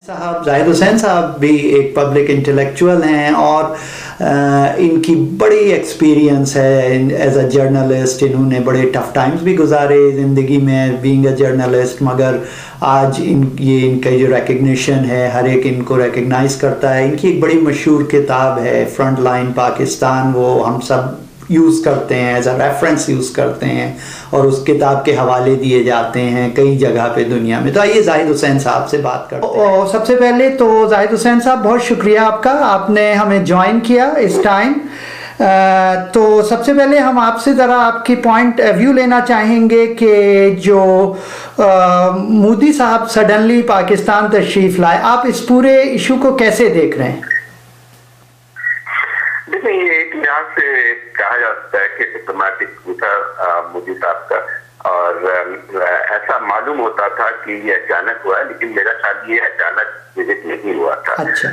साहब जाहिद हुसैन साहब भी एक पब्लिक इंटेलेक्चुअल हैं और इनकी बड़ी एक्सपीरियंस है एज अ जर्नलिस्ट। इन्होंने बड़े टफ टाइम्स भी गुजारे ज़िंदगी में बीइंग अ जर्नलिस्ट, मगर आज इनका जो रिकग्निशन है हर एक इनको रिकग्नाइज करता है। इनकी एक बड़ी मशहूर किताब है फ्रंट लाइन पाकिस्तान, वो हम सब यूज़ करते हैं, एज अ रेफरेंस यूज़ करते हैं और उस किताब के हवाले दिए जाते हैं कई जगह पे दुनिया में। तो आइए जाहिद हुसैन साहब से बात करते हैं। सबसे पहले तो जाहिद हुसैन साहब बहुत शुक्रिया आपका, आपने हमें ज्वाइन किया इस टाइम। तो सबसे पहले हम आपसे ज़रा आपकी पॉइंट व्यू लेना चाहेंगे कि जो मोदी साहब सडनली पाकिस्तान तशरीफ़ लाए, आप इस पूरे इशू को कैसे देख रहे हैं? देखिए, ये एक लिहाज से कहा जा सकता है कि डिप्लोमेटिक था मोदी साहब का, और ऐसा मालूम होता था कि ये अचानक हुआ है, लेकिन मेरा ख्याल ये अचानक विजिट नहीं हुआ था। अच्छा।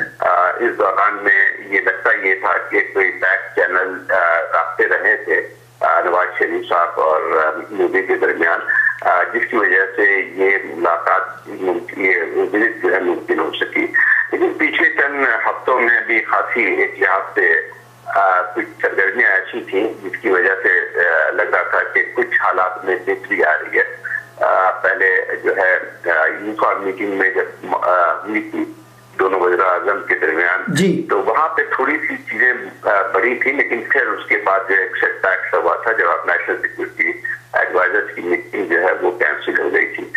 इस दौरान में ये लगता ये था कि कोई बैक चैनल रास्ते रहे थे नवाज शरीफ साहब और मोदी के दरमियान, जिसकी वजह से ये मुलाकात, ये विजिट जो है मुमकिन हो सकी। लेकिन पिछले चंद हफ्तों में भी खासी एक लिहाज से कुछ सरगर्मियां ऐसी थी जिसकी वजह से लग रहा था कि कुछ हालात में बेहतरी आ रही है। पहले जो है यूनिफॉर्म मीटिंग में जब हुई थी दोनों वज़ीर-ए-आज़म के दरमियान, तो वहां पे थोड़ी सी चीजें बढ़ी थी, लेकिन फिर उसके बाद जो एक सेटबैक हुआ था जब नेशनल सिक्योरिटी एडवाइजर्स की मीटिंग जो है वो कैंसिल हो गई थी।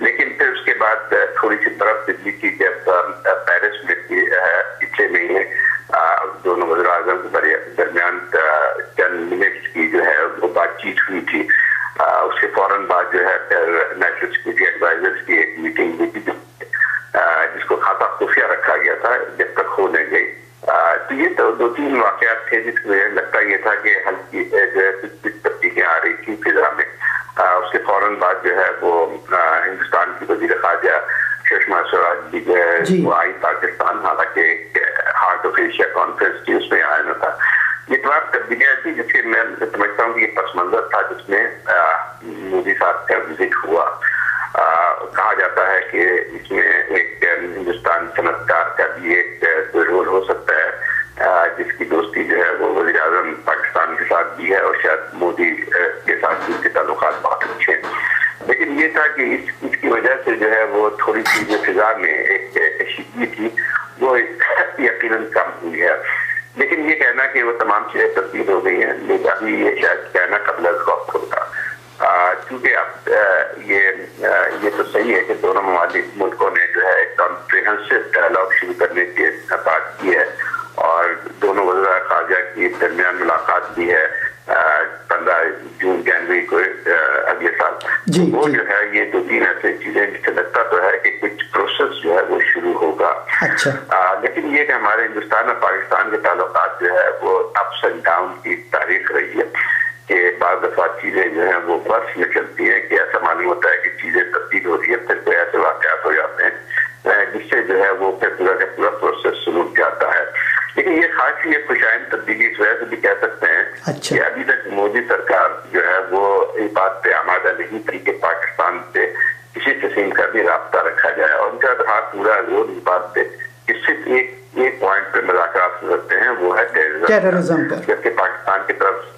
लेकिन फिर उसके बाद थोड़ी सी बर्फ बिजली की जब पेरिस में पिछले महीने दोनों वज़ीर-ए-आज़म के दरमियान चंद मिनट्स की जो है वो बातचीत हुई थी। उसके फौरन बाद जो है फिर नेशनल सिक्योरिटी एडवाइजर्स की एक मीटिंग हुई थी जिसको खाता खुफिया रखा गया था जब तक हो नहीं गई। तो ये तो दो तीन वाकयात थे जिसकी वजह लगता ये था कि हल्की जो है कुछ तब्दीलियां आ रही थी फिजा में। उसके फौरन बाद जो है वो हिंदुस्तान की वज़ीर ख़ारजा सुषमा स्वराज भी जो है वो आई पाकिस्तान, हालांकि हार्ट ऑफ एशिया कॉन्फ्रेंस थी उसमें आया न था। ये तमाम तब्दीलियां थी जिसके मैं समझता हूँ कि ये पस मंजर था जिसमें मोदी साहब का विजिट हुआ। कहा जाता है कि इसमें एक हिंदुस्तान सनतकार का भी एक रोल हो सकता है, जिसकी दोस्ती जो है वो वज़ीर आज़म पाकिस्तान के साथ भी है और शायद मोदी के साथ भी उसके ताल्लुकात बहुत अच्छे हैं। लेकिन ये था कि इसकी वजह से जो है वो थोड़ी सी जो फिजा में एक कशीदगी थी वो यकीनन कम हुई है। लेकिन ये कहना कि वो तमाम चीजें तब्दील हो गई हैं, लेकिन अभी ये शायद कहना कबल वक्त होगा, क्योंकि अब ये तो सही है कि दोनों मुल्कों ने जो है एक कॉम्प्रिहेंसिव डायलॉग शुरू करने की बात की है और दोनों वज़ीर ख़ारजा की दरमियान मुलाकात भी है 15 जून जनवरी को अगले साल। वो जो है ये दो तीन ऐसे चीजें जिससे लगता तो है कि कुछ प्रोसेस जो है वो शुरू होगा। अच्छा। लेकिन ये कि हमारे हिंदुस्तान और पाकिस्तान के ताल्लुकात जो है वो अप्स एंड डाउन की तारीख रही है कि बाज़ दफा चीजें जो है वो बस में चलती है कि ऐसा मालूम होता है कि चीजें तब्दील हो रही है, फिर कोई ऐसे वाक़यात हो जाते हैं जिससे जो है वो फिर पूरा का पूरा प्रोसेस रुक जाता है। लेकिन ये खासी एक खुशाइन तब्दीली इस वजह से भी कह सकते हैं कि अभी तक मोदी सरकार जो है वो इस बात पे आमादा नहीं थी कि पाकिस्तान से किसी किस्म का भी रास्ता रखा जाए, और उनका हाथ पूरा जोर इस बात पे कि सिर्फ एक पॉइंट पे मुज़ाकरात हो सकते हैं, वो है टेररिज्म पर। जबकि पाकिस्तान की तरफ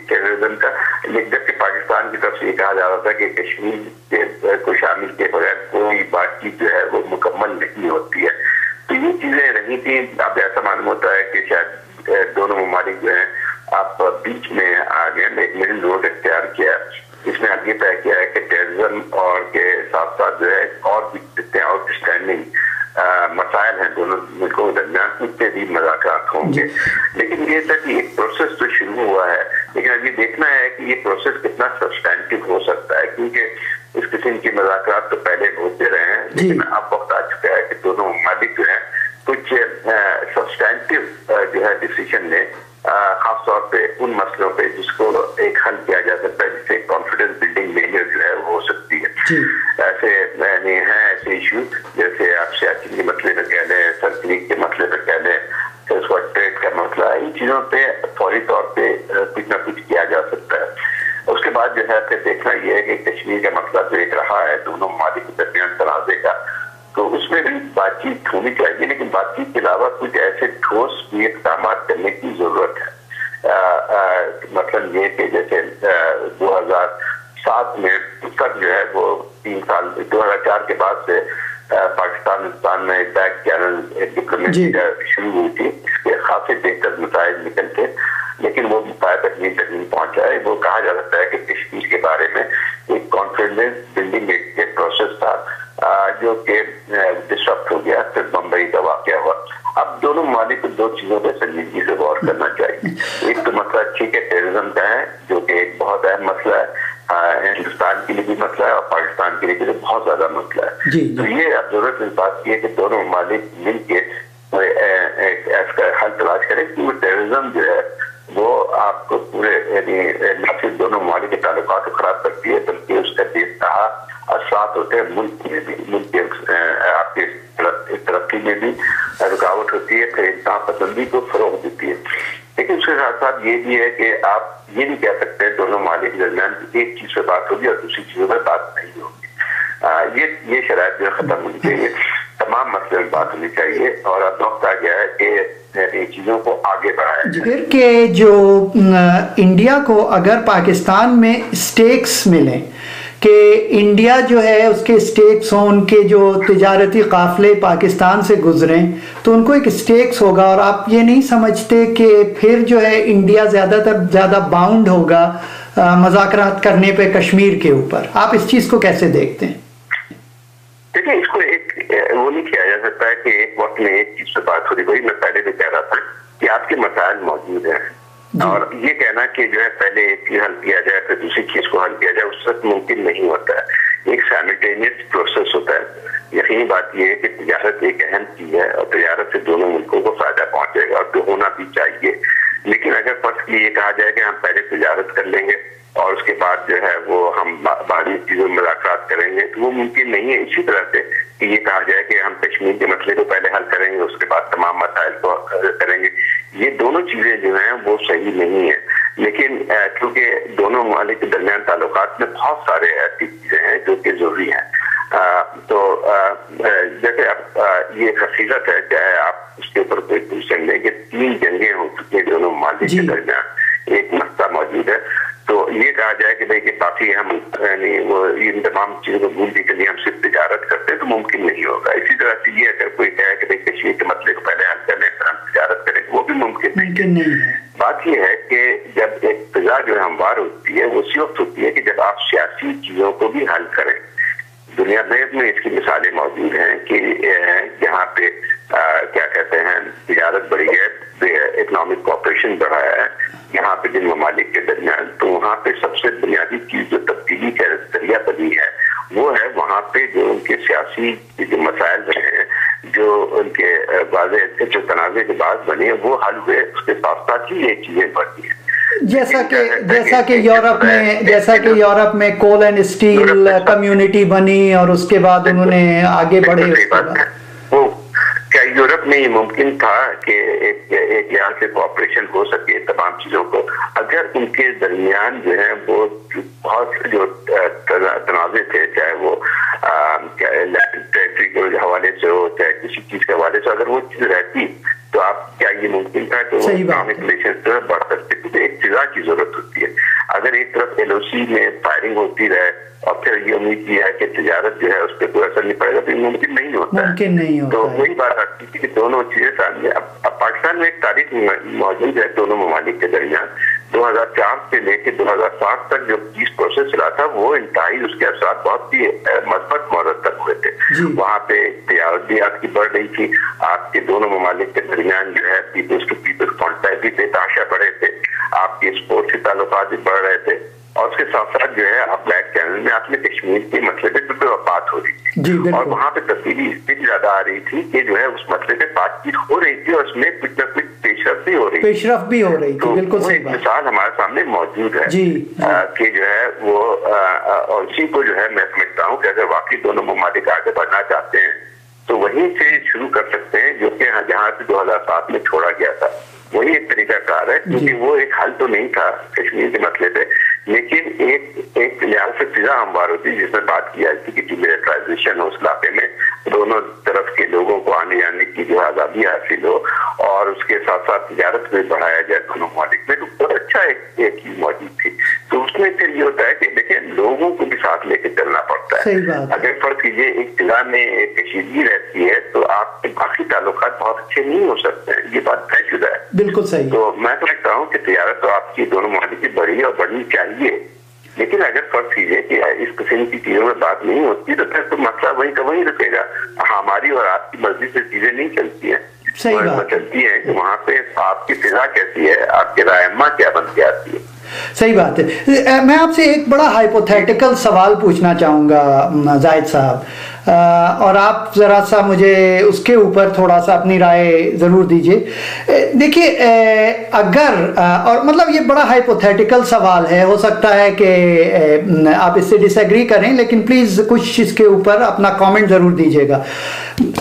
टेररिज्म का, जबकि पाकिस्तान की तरफ से ये कहा जा रहा था कि कश्मीर को शामिल के बगैर कोई बातचीत जो है वो मुकम्मल नहीं होती है। तो ये चीजें रही थी। अब ऐसा मालूम होता है कि शायद दोनों ममालिक जो है आप बीच में आ गए, एक मिडिल रोड इख्तियार किया, इसमें आगे तय किया है कि टेररिज्म और के साथ साथ जो है और भी जितने आउटस्टैंडिंग मसाइल हैं दोनों मुल्कों के दरमियान उससे भी मुज़ाकरात होंगे। लेकिन ये था कि एक प्रोसेस तो शुरू हुआ है, लेकिन अभी देखना है कि ये प्रोसेस कितना सब्सटैंटिव हो सकता है, क्योंकि इस किस्म की मुज़ाकरात तो पहले होते रहे हैं, लेकिन अब वक्त आ चुका है कि दोनों ममालिक जो है कुछ सब्सटैंटिव जो है डिसीजन लें, खास तौर पे उन मसलों पे जिसको एक हल किया जा सकता है, जिससे कॉन्फिडेंस बिल्डिंग मेजर जो है वो हो सकती है। ऐसे हैं ऐसे इशू जैसे आप सियासी के मसले पे कह लें, तकनीक के मसले पे कह लें, फिर उसका ट्रेड का मसला, इन चीजों पे फौरी तौर पे कुछ ना कुछ किया जा सकता है। उसके बाद जो है फिर देखना यह है कि कश्मीर का मसला जो एक रहा है दोनों ममालिक के दरमियान तनाज़े का, तो उसमें भी बातचीत होनी चाहिए, लेकिन बातचीत के अलावा कुछ ऐसे ठोस इक़दाम करने की जरूरत है। मतलब ये कि जैसे 2007 में तक जो है वो 3 साल 2004 के बाद से पाकिस्तान में बैक चैनल डिप्लोमेसी शुरू हुई थी। इसके खासे बेहतर नताइज निकल थे, लेकिन वो मुताबिक तक नहीं पहुंचा है। वो कहा जा सकता है कि कश्मीर के बारे में एक कॉन्फिडेंस बिल्डिंग एक प्रोसेस था जो कि डिस्टर्ब हो गया। फिर बम्बई का वाकया हुआ। अब दोनों ममालिक को 2 चीजों पर संजीदगी से गौर करना चाहिए। एक तो मसला ठीक है टेररिज्म का है, जो कि एक बहुत अहम मसला है, हिंदुस्तान के लिए भी मसला है और पाकिस्तान के लिए भी बहुत ज्यादा मसला है। तो ये अब जरूरत इस बात की है कि दोनों ममालिक मिलकर इसका हल तलाश करें कि वो टेररिज्म जो है वो आपको पूरे यानी न सिर्फ दोनों ममालिक के ताल्लुकात को खराब करती है, बल्कि उसका बेतहा असरात होते हैं मुल्क में भी, मुल्क के आपके तरक्की में भी रुकावट होती है, फिर इंसान पसंदी को फरोग देती है। लेकिन उसके साथ साथ ये भी है कि आप ये नहीं कह सकते दोनों ममालिक के दरमियान एक चीज पे बात होगी और दूसरी चीजों पर बात नहीं होगी। ये शराइत जो खत्म होनी चाहिए, तमाम मसले में बात होनी चाहिए और अब वक्त आ गया है कि चीजों को आगे बढ़ाया। फिर के जो इंडिया को अगर पाकिस्तान में स्टेक्स मिले कि इंडिया जो है उसके स्टेक्स हों, उनके जो तिजारती काफले पाकिस्तान से गुजरें तो उनको एक स्टेक्स होगा, और आप ये नहीं समझते कि फिर जो है इंडिया ज़्यादा बाउंड होगा मुज़ाकरात करने पे कश्मीर के ऊपर? आप इस चीज़ को कैसे देखते हैं? देखिए, इसको एक वो नहीं किया जा सकता है कि एक वक्त में एक चीज से बात हो रही। वही मैं पहले भी कह रहा था कि आपके मसाइल मौजूद हैं और ये कहना कि जो है पहले एक चीज हल किया जाए फिर दूसरी चीज को हल किया जाए, उस वक्त मुमकिन नहीं होता है। एक साइमल्टेनियस प्रोसेस होता है। यकीनी बात यह है कि तिजारत एक अहम चीज है और तिजारत से दोनों मुल्कों को फायदा पहुंचेगा और तो होना भी चाहिए। लेकिन अगर फर्स्ट ये कहा जाए कि हम पहले तिजारत कर लेंगे और उसके बाद जो है वो हम बाहरी चीजों में मुलाकात करेंगे, तो वो मुमकिन नहीं है। इसी तरह से कि ये कहा जाए कि हम कश्मीर के मसले को पहले हल करेंगे उसके बाद तमाम मसाइल को करेंगे, ये दोनों चीजें जो हैं वो सही नहीं है। लेकिन क्योंकि दोनों ममालिक के दरमियान ताल्लुकात में बहुत सारे ऐसी चीजें हैं जो कि जरूरी हैं, तो जैसे अब ये हकीकत है, चाहे आप उसके ऊपर कोई क्वेश्चन लें कि 3 जंगें हो चुकी हैं दोनों ममालिक के दरमियान, एक मसला मौजूद है। तो ये कहा जाए कि भाई कि काफी हम यानी वो इन तमाम चीजों को भूलने के लिए हम सिर्फ तिजारत करते हैं तो मुमकिन नहीं होगा। इसी तरह से ये अगर कोई कहे कि भाई कश्मीर के मसले को पहले हल करने फिर हम तिजारत करें, वो भी मुमकिन नहीं है। बात यह है कि जब एक फिजा जो है हमवार होती है वो उसी वक्त होती है कि जब आप सियासी चीजों को भी हल करें। दुनिया भर में इसकी मिसालें मौजूद हैं कि जहाँ पे क्या कहते हैं तिजारत बढ़ी है, इकोनॉमिक कॉपरेशन बढ़ा है यहाँ पे जिन ममालिक के दरमियान, तो वहाँ पे सबसे बुनियादी चीज जो तब्दीली का जरिया बनी है वो है वहाँ पे जो उनके सियासी जो मसाइल रहे हैं, जो उनके वाज़े जो तनाज़े के बाद बने हैं वो हल हुए, उसके साथ साथ ही ये चीजें बढ़ती हैं। जैसा कि यूरोप में कोल एंड स्टील कम्युनिटी बनी और उसके बाद उन्होंने आगे बढ़े। वो क्या यूरोप में ये मुमकिन था कि एक यहाँ से कोऑपरेशन हो सके तमाम चीजों को, अगर उनके दरमियान जो है वो बहुत जो तनाज़े थे, चाहे वो टेरिटरी के हवाले से हो चाहे किसी चीज के हवाले से, अगर वो चीज रहती तो आप क्या ये मुमकिन था कि इकोनॉमिक रिलेशन जो है बढ़ सकते? क्योंकि एक फिजा की जरूरत होती है। अगर एक तरफ LOC में फायरिंग होती रहे और फिर ये उम्मीद की है कि तिजारत जो है उस पर कोई असर नहीं पड़ेगा तो मुमकिन नहीं होता है। तो वही बात आती है कि दोनों चीजें सामने। अब पाकिस्तान में एक तारीख मौजूद है दोनों ममालिक के दरमियान। 2004 से लेकर 2007 तक जो पीस प्रोसेस चला था वो इंतहाई उसके असर बहुत ही मजबूत मौत तक हुए थे। वहाँ पे तैयारत भी आपकी बढ़ रही थी, आपके दोनों ममालिक के दरमियान जो है पीपल्स टू पीपल्स कॉन्टैक्ट भी बेतहाशा बढ़े थे, आपके स्पोर्ट्स के ताल्लुकात भी बढ़ रहे थे और उसके साथ साथ जो है आप ब्लैक चैनल में आपने कश्मीर के मसले पे बात हो रही थी और वहाँ पे तब्दीली इतनी ज्यादा आ रही थी कि जो है उस मसले पे बातचीत हो रही थी और उसमें कुछ न कुछ पेशरफ भी हो रही थी। बिल्कुल सही बात। मिसाल हमारे सामने मौजूद है कि जो है वो और इसी को जो है मैं समझता हूँ कि अगर वाकई दोनों ममालिक आगे बढ़ना चाहते हैं तो वहीं से शुरू कर सकते हैं, जो कि जहाँ से 2007 में छोड़ा गया था वही एक तरीका कार है, क्योंकि वो एक हल तो नहीं था कश्मीर के मसले पे, लेकिन एक लिहाज से फिजा हमवार होती है जिसमें बात की जाती है कि मिलिटराइजेशन हो उस इलाके में, दोनों तरफ के लोगों को आने जाने की जो आज़ादी हासिल हो और उसके साथ साथ तिजारत में बढ़ाया जाए दोनों ममालिक में, तो बहुत अच्छा एक चीज मौजूद थी। तो उसमें फिर ये होता है कि देखिए लोगों को भी साथ लेकर चलना पड़ता है। अगर फर्ज कीजिए एक जिला में एक कशीदगी रहती है तो आपके बाकी ताल्लुकात बहुत अच्छे नहीं हो सकते हैं, ये बात तयशुदा है। बिल्कुल सही। तो मैं समझता हूँ कि तिजारत तो आपकी दोनों ममालिक की बढ़ी और बढ़नी चाहिए, लेकिन अगर फर्ज कीजिए कि इस किस्म की चीजों में बात नहीं होती तो फिर तो मसला वहीं का वहीं रुकेगा। हमारी और आपकी मर्जी से चीजें नहीं चलती है, सही बात चलती है कि वहाँ पे आपकी फिजा कैसी है, आपकी रायमा क्या बन के आती है। सही बात है। मैं आपसे एक बड़ा हाइपोथेटिकल सवाल पूछना चाहूँगा जाहिद साहब, और आप ज़रा सा मुझे उसके ऊपर थोड़ा सा अपनी राय ज़रूर दीजिए। देखिए अगर और मतलब ये बड़ा हाइपोथेटिकल सवाल है, हो सकता है कि आप इससे डिसएग्री करें, लेकिन प्लीज़ कुछ इसके ऊपर अपना कमेंट ज़रूर दीजिएगा।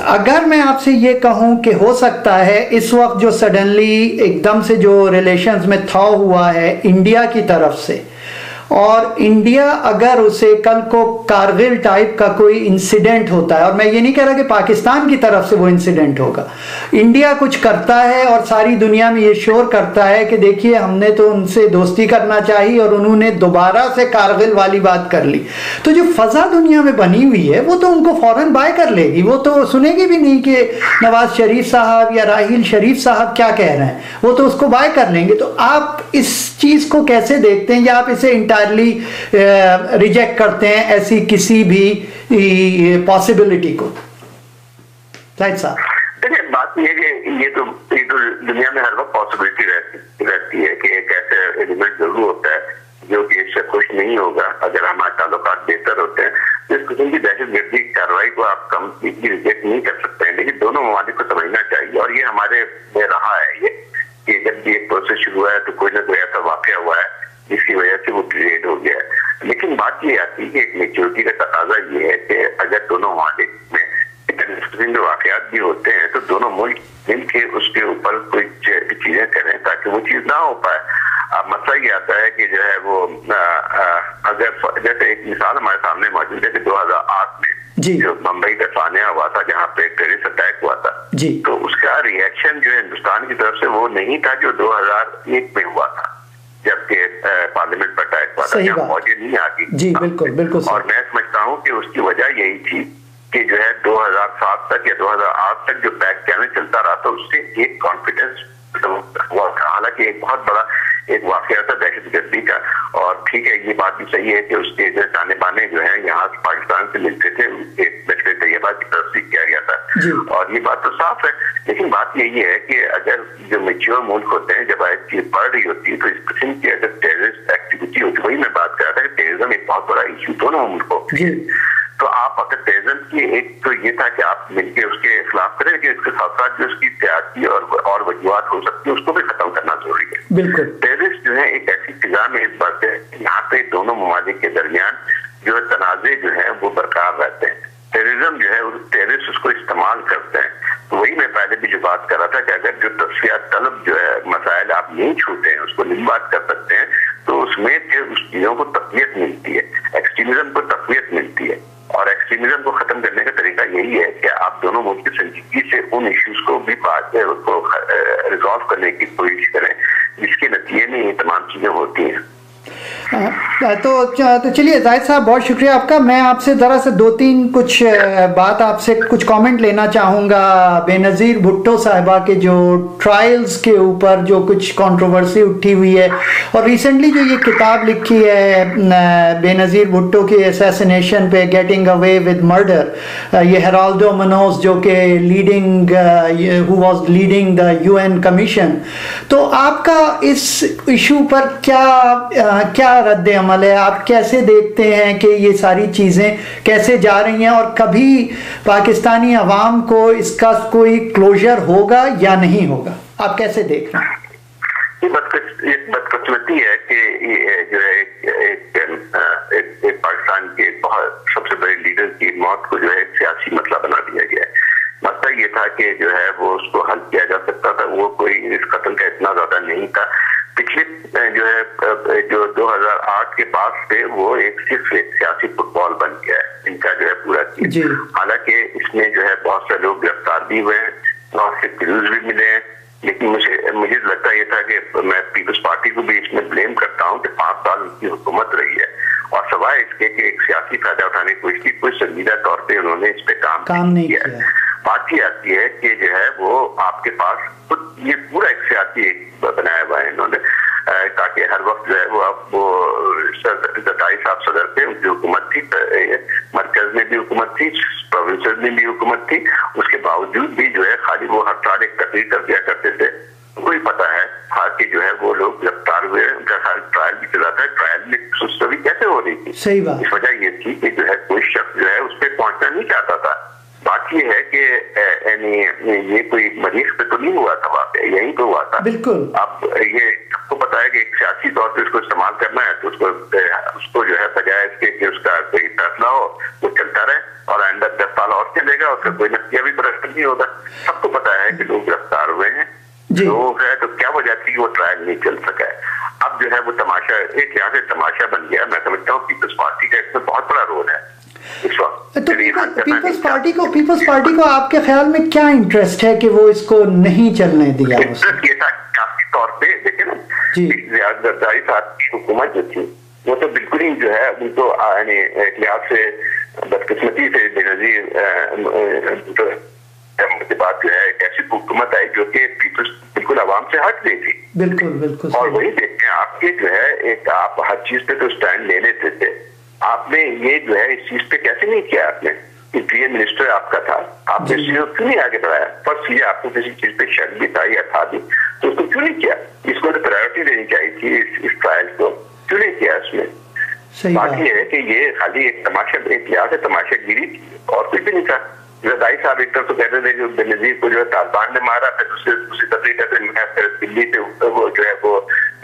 अगर मैं आपसे ये कहूँ कि हो सकता है इस वक्त जो सडनली एकदम से जो रिलेशंस में थॉ हुआ है इंडिया की तरफ से, और इंडिया अगर उसे कल को कारगिल टाइप का कोई इंसिडेंट होता है, और मैं ये नहीं कह रहा कि पाकिस्तान की तरफ से वो इंसिडेंट होगा, इंडिया कुछ करता है और सारी दुनिया में ये शोर करता है कि देखिए हमने तो उनसे दोस्ती करना चाहिए और उन्होंने दोबारा से कारगिल वाली बात कर ली, तो जो फजा दुनिया में बनी हुई है वो तो उनको फौरन बाय कर लेगी, वो तो सुनेगी भी नहीं कि नवाज शरीफ साहब या राहील शरीफ साहब क्या कह रहे हैं, वो तो उसको बाय कर लेंगे। तो आप इस चीज़ को कैसे देखते हैं, या आप इसे रिजेक्ट करते हैं ऐसी किसी भी पॉसिबिलिटी को? जाहिद साहब देखिए बात ये है कि ये तो दुनिया में हर वक्त पॉसिबिलिटी रहती है कि एक ऐसा एलिमेंट जरूर होता है जो कि इससे खुश नहीं होगा अगर हमारे ताल्लुकात बेहतर होते हैं। इस किस्म की दहशतगर्दी कार्रवाई को आप कंप्लीटली रिजेक्ट नहीं कर सकते हैं, लेकिन दोनों ममालिक को समझना चाहिए, और ये हमारे में रहा है ये कि जब भी एक प्रोसेस शुरू हुआ है तो कोई ना कोई ऐसा वाकया हुआ है जिसकी वजह से वो डिलेड हो गया है। लेकिन बात ये आती है कि एक मेच्योरिटी का तकाजा ये है कि अगर दोनों ममालिक में इतने वाकयात भी होते हैं तो दोनों मुल्क मिलके उसके ऊपर कुछ चीजें करें ताकि वो चीज ना हो पाए। मसला ये आता है कि जो है वो अगर जैसे एक मिसाल हमारे सामने मौजूद है कि 2008 में जो मुंबई का सानिया हुआ था जहाँ पे टेररिस्ट अटैक हुआ था, तो उसका रिएक्शन जो है हिंदुस्तान की तरफ से वो नहीं था जो 2001 में हुआ था जबकि पार्लियामेंट पर अटैक हुआ था, जहाँ फौजें नहीं आती। जी बिल्कुल बिल्कुल। और मैं समझता हूँ कि उसकी वजह यही थी कि जो है 2007 तक या 2008 तक जो बैक चैनल चलता रहा था उससे एक कॉन्फिडेंस हुआ था। हालांकि एक बहुत बड़ा एक वाकया था दहशतगर्दी का, और ठीक है ये बात भी सही है कि उसके जो ताने बाने जो है यहाँ पाकिस्तान से मिलते थे, एक लश्कर तैयबा की तरफ से किया गया था, और ये बात तो साफ है। लेकिन बात यही है कि अगर जो मेच्योर मुल्क होते हैं जब आयत चीज बढ़ रही होती है तो इस किस्म की अगर टेररिस्ट एक्टिविटी होती है, वही मैं बात कर रहा था कि टेररिज्म एक बहुत बड़ा इशू दोनों मुल्कों के, तो आप अगर टेररिज्म की एक तो ये था कि आप मिलकर उसके खिलाफ करें, कि इसके साथ साथ जो उसकी सियासी और वजूहत हो सकती है उसको भी खत्म करना जरूरी है। बिल्कुल। टेररिस्ट जो है एक ऐसी फिजा में इस बात है यहाँ पे दोनों ममालिक के दरमियान जो है तनाजे जो है वो बरकरार रहते हैं। टेररिज्म जो है टेररिस्ट उसको इस्तेमाल करते हैं। तो वही मैं पहले भी जो बात कर रहा था कि अगर जो तस्फिया तलब जो है मसाइल आप नहीं छूते हैं उसको नहीं बात कर सकते हैं तो उसमें उस चीजों को तकवीत मिलती है, एक्सट्रीमिज्म को तकवीत मिलती है, और एक्सट्रीमिज्म को खत्म करने का तरीका यही है कि आप दोनों मुल्क की संजीदगी से उन इश्यूज को भी रिजॉल्व करने की कोशिश करें जिसके नतीजे में ये तमाम चीजें होती हैं। तो चलिए जाहिद साहब बहुत शुक्रिया आपका। मैं आपसे ज़रा से दो तीन कुछ बात आपसे कुछ कमेंट लेना चाहूँगा बेनज़ीर भुट्टो साहिबा के जो ट्रायल्स के ऊपर जो कुछ कंट्रोवर्सी उठी हुई है, और रिसेंटली जो ये किताब लिखी है बेनज़ीर भुट्टो की असैसिनेशन पे, गेटिंग अवे विद मर्डर, ये हेराल्डो मनोज जो कि who was leading the UN commission, तो आपका इस इशू पर क्या रद्द अमल है? आप कैसे देखते हैं कि ये सारी चीज़ें कैसे जा रही हैं, और कभी पाकिस्तानी अवाम को इसका कोई क्लोजर होगा या नहीं होगा? आप कैसे देख रहे हैं? ये बदकिस्मती है कि ये जो है एक पाकिस्तान के बहुत सबसे बड़े लीडर की मौत को जो है एक सियासी मसला बना दिया गया है। मसला ये था कि जो है वो उसको हल किया जा सकता था, वो कोई इस कत्ल का इतना ज्यादा नहीं था। पिछले जो 2008 के बाद से वो सिर्फ एक सियासी फुटबॉल बन गया है इनका जो है पूरा चीज। हालांकि इसमें जो है बहुत से लोग गिरफ्तार भी हुए हैं, बहुत से क्लूज भी मिले हैं, लेकिन मुझे लगता ये था कि मैं पीपल्स पार्टी को भी इसमें ब्लेम करता हूँ कि 5 साल उनकी हुकूमत रही है और सवाए इसके कि एक सियासी फायदा उठाने की कोशिश की, कोई संजीदा तौर पे उन्होंने इस पे काम नहीं किया। बात ये आती है कि जो है वो आपके पास ये पूरा एक सियासी बनाया हुआ है इन्होंने, ताकि हर वक्त जो है वो जरदारी साहब सदर थे, उनकी हुकूमत थी, मरकज में भी हुकूमत थी, प्रोविंसेस में भी हुकूमत थी, उसके बावजूद भी जो है खाली वो हर साल एक तकरीर कर दिया करते थे। उनको ही पता है कि जो है वो लोग गिरफ्तार हुए, उनका ट्रायल भी चला था, ट्रायल में सुस्तवी कैसे हो रही थी। सही बात। इस वजह ये थी कि जो है कोई शख्स जो है उस पर पहुंचना नहीं चाहता था। बात ये है कि ये कोई मरीज पे तो नहीं हुआ था, वहां पे यही तो हुआ था। बिल्कुल। अब ये सबको पता है कि एक सियासी तौर पे उसको इस्तेमाल करना है तो उसको जो है बजाय इसके कि उसका कोई फैसला हो वो चलता रहे और अंदर 10 साल और चलेगा, उसका कोई नतीजा भी बरकत नहीं होगा। सबको पता है कि लोग गिरफ्तार हुए हैं, लोग है, तो क्या वजह थी वो ट्रायल नहीं चल सका है। अब जो है वो तमाशा एक यहाँ से तमाशा बन गया। मैं समझता हूँ पीपल्स पार्टी का इसमें बहुत बड़ा रोल है इस वक्त। तो पीपल्स पार्टी को आपके ख्याल में क्या इंटरेस्ट है कि वो इसको नहीं चलने दिया? इंटरेस्ट ये था काफी तौर पे देखे ना, जरदारी साहब की हुकूमत जो थी वो तो बिल्कुल ही जो है उनको एक लिहाज से बदकिस्मती से बेनजीर बात जो है एक ऐसी हुकूमत आई जो कि पीपल्स बिल्कुल आवाम से हट गई थी। बिल्कुल। और वही देखते हैं आपके जो है एक आप हर चीज पे तो स्टैंड ले लेते थे, आपने ये जो है इस चीज पे कैसे नहीं किया? आपने प्रिय मिनिस्टर आपका था, आपने इस चीज को क्यों नहीं आगे बढ़ाया? फर्स्ट ये आपको किसी चीज पे शक भी था या था भी तो उसको क्यों नहीं किया? इसको तो प्रायोरिटी देनी चाहिए थी इस ट्रायल को, क्यों नहीं किया इसमें? बात ये है कि ये खाली एक तमाशा, एक लिहाज से तमाशागिरी थी और कुछ भी नहीं था। जरदारी साहब एक तरफ तो कहते थे जो बेनजीर को जो है तालिबान ने मारा, फिर दूसरी तरीके से मैं दिल्ली पे वो जो है वो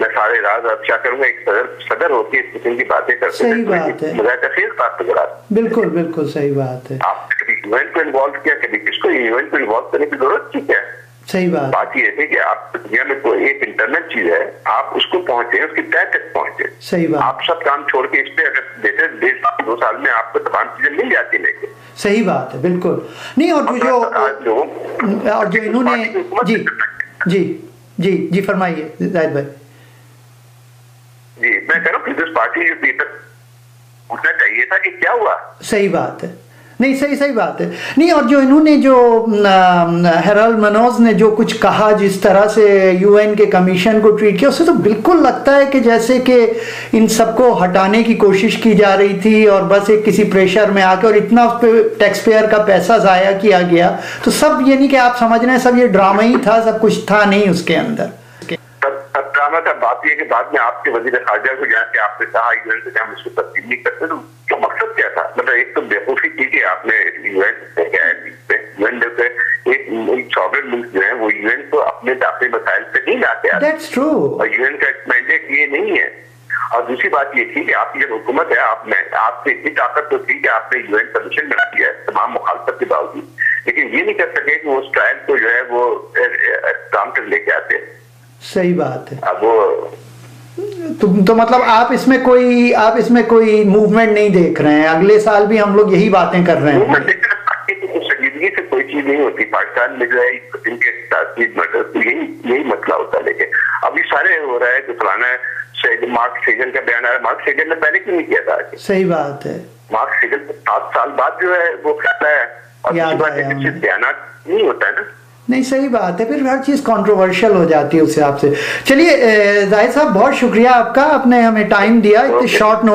मैं सारे राज अफशा करूंगा, एक सदर होकर इस किस्म की बातें करते थे। सही बात है, बात तो करा। बिल्कुल सही बात है। आपने कभी यूएन को इन्वॉल्व किया, कभी किसको यूएन को इन्वॉल्व करने की जरूरत थी क्या? सही बात ये है कि आप दुनिया में कोई एक इंटरनेट चीज है, आप उसको पहुंचे, उसकी तय तक पहुंचे। सही बात। आप सब काम छोड़ के इस पे अगर देते 1.5-2 साल में आपको तमाम चीजें मिल जाती लेके। सही बात है, बिल्कुल नहीं। और जो इन्होंने जी फरमाइए जाहिद भाई। जी मैं कह रहा हूँ पीपल्स पार्टी पूछना चाहिए था कि क्या हुआ। सही बात है, नहीं सही बात है। नहीं, और जो इन्होंने जो हेराल्ड मनोज ने जो कुछ कहा, जिस तरह से यूएन के कमीशन को ट्रीट किया, उससे तो बिल्कुल लगता है कि जैसे कि इन सबको हटाने की कोशिश की जा रही थी और बस एक किसी प्रेशर में आके और इतना उस पर टैक्स पेयर का पैसा जाया किया गया। तो सब ये नहीं कि आप समझ रहे हैं सब ये ड्रामा ही था, सब कुछ था नहीं उसके अंदर। ड्रामा था। बात यह कि बाद में आपके वजीर खारजा को जाके आपने कहा यूएन से हम इसको तब्दील नहीं करते, तो क्या मकसद क्या था? मतलब एक तो बेवकूफी की कि आपने यूएन क्या है, यूएन एक सॉवरेन मुल्क जो है वो यूएन को अपने दाखिली मसाइल पे नहीं लाते आते। That's true। और यूएन का मैंडेट ये नहीं है। और दूसरी बात ये थी कि आपकी जब हुकूमत है, आपसे इतनी ताकत तो थी कि आपने यूएन कमीशन बना दिया है तमाम मुखालफत के बावजूद, लेकिन ये नहीं कर सके कि वो उस ट्रायल को जो है वो काम कर लेके आते। सही बात है। अब वो तो मतलब आप इसमें कोई मूवमेंट नहीं देख रहे हैं? अगले साल भी हम लोग यही बातें कर रहे हैं। संजीदगी से कोई चीज नहीं होती। पाकिस्तान में जो है इनके मर्डर तो यही मसला होता है। लेकिन अभी सारे हो रहा है कि फलाना मार्क सेजन का बयान आया। मार्क सेजन ने पहले क्यों नहीं किया था? सही बात है। मार्क सेजन 7 साल बाद जो है वो कहता है और बयान नहीं होता है ना। नहीं, सही बात है। फिर हर चीज़ कंट्रोवर्शियल हो जाती है उस हिसाब से। चलिए जाहिद साहब, बहुत शुक्रिया आपका, आपने हमें टाइम दिया इतने शॉर्ट नोटिस